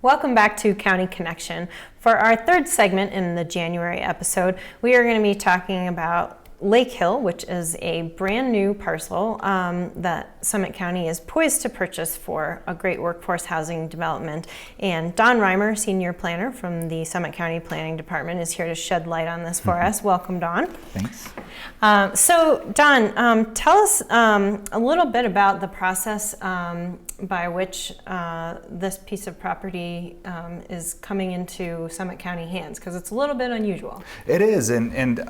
Welcome back to County Connection. For our third segment in the January episode, we are going to be talking about Lake Hill, which is a brand new parcel that Summit County is poised to purchase for a great workforce housing development. And Don Reimer, Senior Planner from the Summit County Planning Department, is here to shed light on this for us. Welcome, Don. Thanks. So, Don, tell us a little bit about the process by which this piece of property is coming into Summit County hands, because it's a little bit unusual. It is, and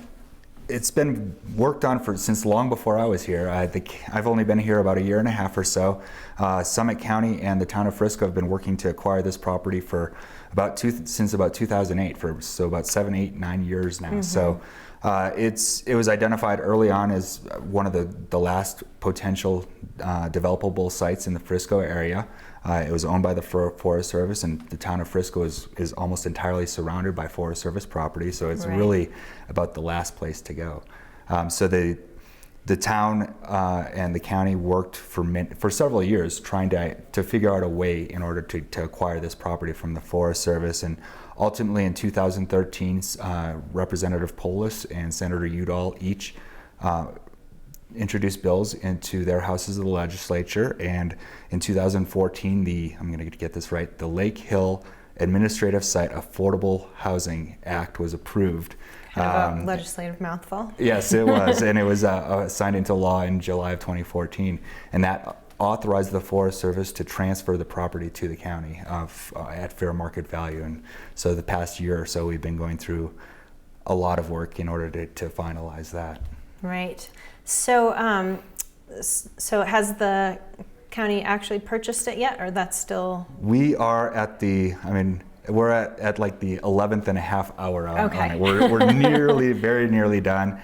it's been worked on since long before I was here. I've only been here about a year and a half or so. Summit County and the town of Frisco have been working to acquire this property for since about 2008, so about 7, 8, 9 years now. Mm-hmm. So it was identified early on as one of the last potential developable sites in the Frisco area. It was owned by the Forest Service, and the town of Frisco is almost entirely surrounded by Forest Service property, so it's really about the last place to go. So the town and the county worked for several years trying to figure out a way in order to acquire this property from the Forest Service, and ultimately in 2013, Representative Polis and Senator Udall each introduced bills into their houses of the legislature, and in 2014, I'm going to get this right, the Lake Hill Administrative Site Affordable Housing Act was approved. Kind of a legislative mouthful. Yes, it was, and it was signed into law in July of 2014, and that authorized the Forest Service to transfer the property to the county at fair market value. And so the past year or so, we've been going through a lot of work in order to finalize that. Right. So has the county actually purchased it yet, or that's still? We are we're at like the 11th and a half hour on it. We're very nearly done.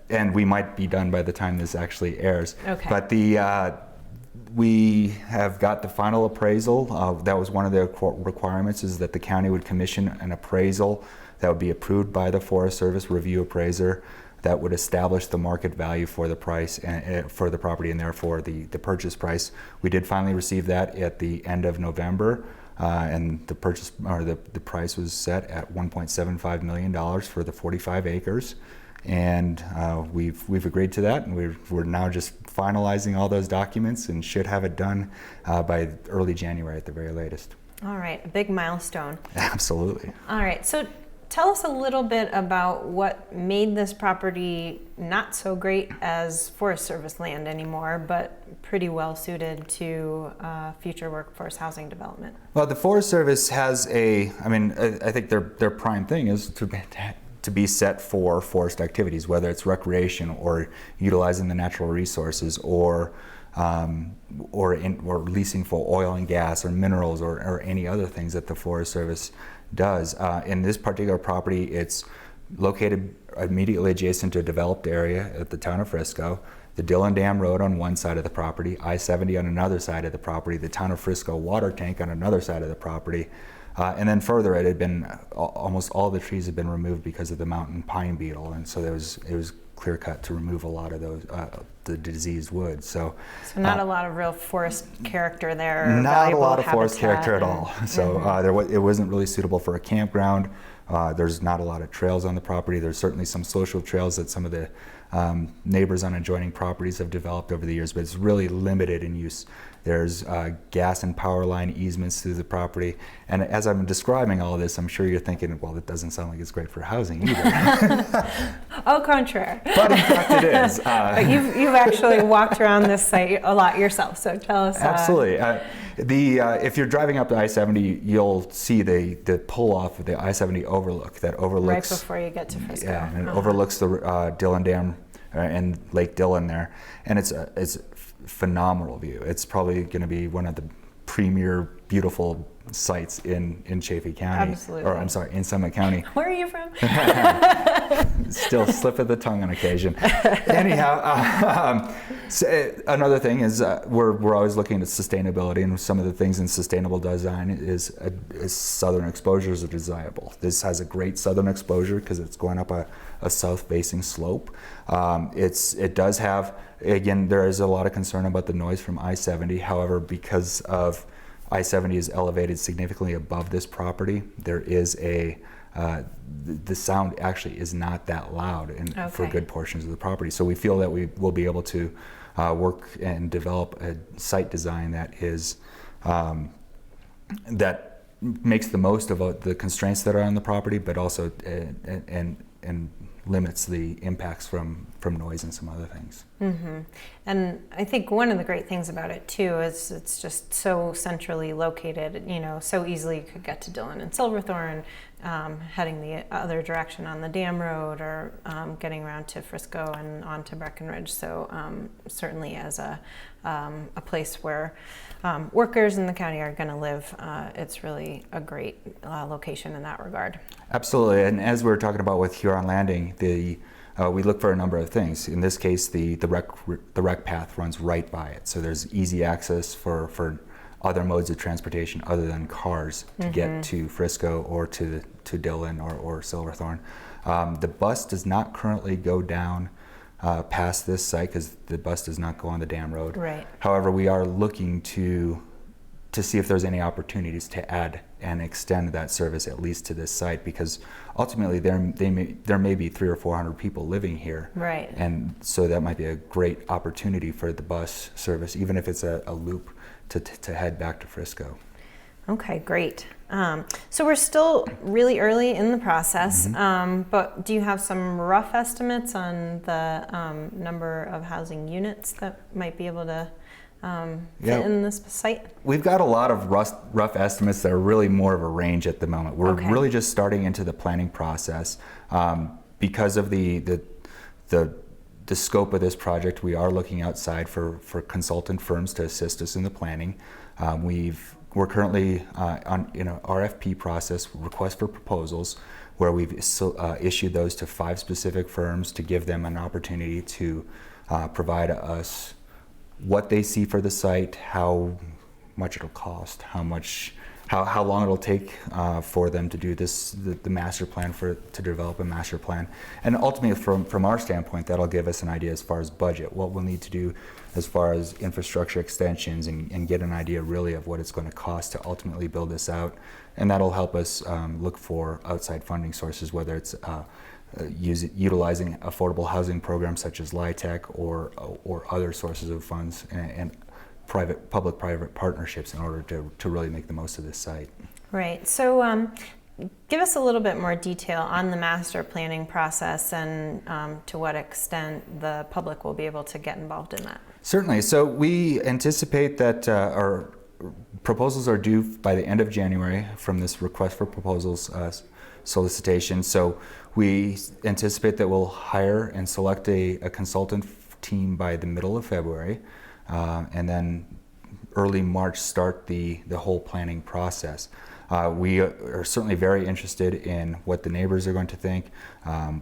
And we might be done by the time this actually airs. Okay. But we have got the final appraisal. That was one of the requirements, is that the county would commission an appraisal that would be approved by the Forest Service review appraiser that would establish the market value for the price and for the property, and therefore the purchase price. We did finally receive that at the end of November, and the price was set at $1.75 million for the 45 acres. And we've agreed to that, and we're now just finalizing all those documents and should have it done by early January at the very latest. All right, a big milestone. Absolutely. All right, so tell us a little bit about what made this property not so great as Forest Service land anymore, but pretty well suited to future workforce housing development. Well, the Forest Service has I think their prime thing is to be set for forest activities, whether it's recreation or utilizing the natural resources, or leasing for oil and gas or minerals or any other things that the Forest Service does. In this particular property, it's located immediately adjacent to a developed area at the town of Frisco, the Dillon Dam Road on one side of the property, I-70 on another side of the property, the town of Frisco water tank on another side of the property. And then further, it had been almost all the trees had been removed because of the mountain pine beetle, and so it was clear cut to remove a lot of those the diseased wood. So not a lot of real forest character there. Not a lot of forest character at all. So it wasn't really suitable for a campground. There's not a lot of trails on the property. There's certainly some social trails that some of the neighbors on adjoining properties have developed over the years, but it's really limited in use. There's gas and power line easements through the property. And as I'm describing all of this, I'm sure you're thinking, well, that doesn't sound like it's great for housing either. Au contraire. But in fact it is. But you've actually walked around this site a lot yourself, so tell us. Absolutely. If you're driving up the I-70, you'll see the pull-off of the I-70 overlook that overlooks... Right before you get to Frisco. Yeah, and it overlooks the Dillon Dam and Lake Dillon there. And it's a phenomenal view. It's probably going to be one of the premier beautiful sites in Chaffee County. Absolutely. Or I'm sorry, in Summit County. Where are you from? Still slip of the tongue on occasion. Anyhow, another thing is we're always looking at sustainability, and some of the things in sustainable design is southern exposures are desirable. This has a great southern exposure because it's going up a south-facing slope. It does have, again, there is a lot of concern about the noise from I-70. However, because of I-70 is elevated significantly above this property. There is the sound actually is not that loud for good portions of the property. So we feel that we will be able to work and develop a site design that is that makes the most of the constraints that are on the property, but also and limits the impacts from noise and some other things. Mm-hmm. And I think one of the great things about it too is it's just so centrally located, so easily you could get to Dillon and Silverthorne, heading the other direction on the Dam Road, or getting around to Frisco and on to Breckenridge. So certainly as a place where workers in the county are going to live, it's really a great location in that regard. Absolutely, and as we were talking about with Huron Landing, we look for a number of things. In this case, the rec path runs right by it, so there's easy access for other modes of transportation other than cars to get to Frisco or to Dillon or Silverthorne. The bus does not currently go down past this site because the bus does not go on the Dam Road. Right. However, we are looking to see if there's any opportunities to add and extend that service at least to this site, because ultimately there may be 300 or 400 people living here. Right. And so that might be a great opportunity for the bus service, even if it's a loop to head back to Frisco. Okay, great. So we're still really early in the process, but do you have some rough estimates on the number of housing units that might be able to fit in this site? We've got a lot of rough estimates that are really more of a range at the moment. We're really just starting into the planning process. Because of the scope of this project, we are looking outside for consultant firms to assist us in the planning. We're currently on RFP process, request for proposals, where we've issued those to 5 specific firms to give them an opportunity to provide us what they see for the site, how much it'll cost, how long it'll take for them to do the master plan, to develop a master plan. And ultimately from our standpoint, that'll give us an idea as far as budget, what we'll need to do as far as infrastructure extensions, and get an idea really of what it's going to cost to ultimately build this out. And that'll help us look for outside funding sources, whether it's utilizing affordable housing programs such as LIHTC or other sources of funds and public-private partnerships in order to really make the most of this site. Right. So give us a little bit more detail on the master planning process and to what extent the public will be able to get involved in that. Certainly. So we anticipate that our proposals are due by the end of January from this request for proposals solicitation. So we anticipate that we'll hire and select a consultant team by the middle of February, and then early March start the whole planning process. We are certainly very interested in what the neighbors are going to think,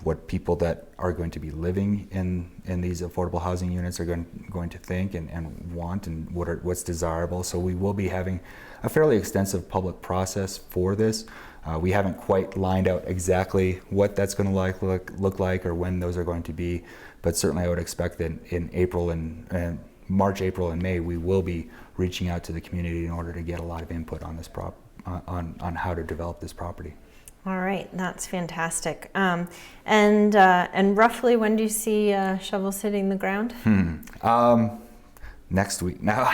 what people that are going to be living in these affordable housing units are going to think and want, and what's desirable. So we will be having a fairly extensive public process for this. We haven't quite lined out exactly what that's going to look like or when those are going to be, but certainly I would expect that in March, April, and May, we will be reaching out to the community in order to get a lot of input on this on how to develop this property. All right, that's fantastic. And roughly when do you see shovels hitting the ground? Next week. Now,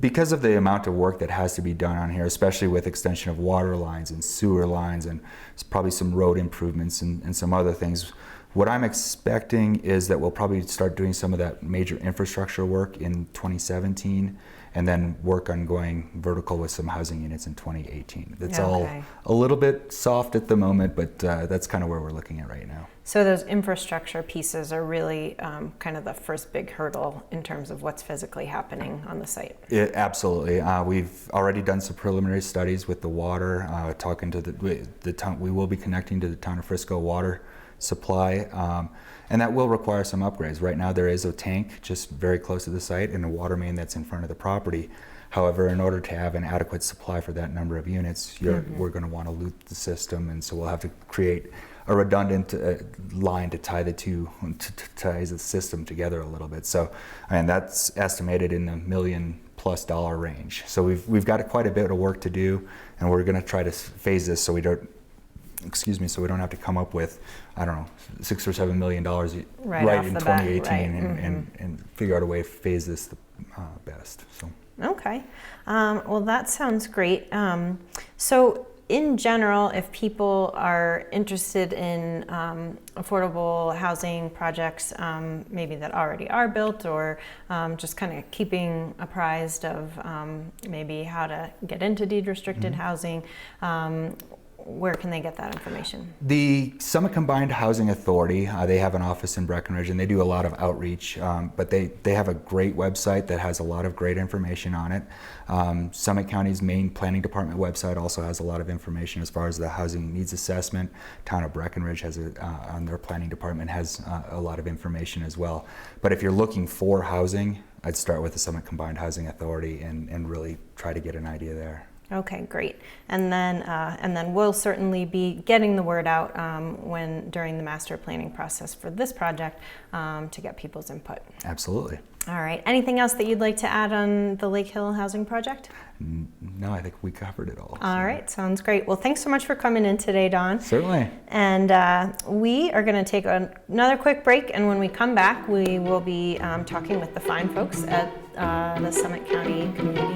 because of the amount of work that has to be done on here, especially with extension of water lines and sewer lines and probably some road improvements and some other things, what I'm expecting is that we'll probably start doing some of that major infrastructure work in 2017, and then work on going vertical with some housing units in 2018. That's all a little bit soft at the moment, but that's kind of where we're looking at right now. So those infrastructure pieces are really kind of the first big hurdle in terms of what's physically happening on the site. Absolutely. We've already done some preliminary studies with the water, talking to the town. We will be connecting to the town of Frisco water supply, and that will require some upgrades. Right now there is a tank just very close to the site and a water main that's in front of the property. However, in order to have an adequate supply for that number of units, we're going to want to loop the system, and so we'll have to create a redundant line to tie tie the system together a little bit. So, that's estimated in the $1 million plus dollar range. So we've got quite a bit of work to do, and we're going to try to phase this so we don't have to come up with, I don't know, $6 or $7 million right in 2018 and figure out a way to phase this the best. So. Okay, well that sounds great. So in general, if people are interested in affordable housing projects, maybe that already are built, or just kind of keeping apprised of maybe how to get into deed restricted housing, where can they get that information? The Summit Combined Housing Authority, they have an office in Breckenridge, and they do a lot of outreach, but they have a great website that has a lot of great information on it. Summit County's main planning department website also has a lot of information as far as the housing needs assessment. Town of Breckenridge has on their planning department has a lot of information as well. But if you're looking for housing, I'd start with the Summit Combined Housing Authority and really try to get an idea there. Okay, great. And then we'll certainly be getting the word out during the master planning process for this project to get people's input. Absolutely. All right. Anything else that you'd like to add on the Lake Hill housing project? No, I think we covered it all. All right, sounds great. Well, thanks so much for coming in today, Don. Certainly. And we are going to take another quick break, and when we come back, we will be talking with the fine folks at the Summit County Community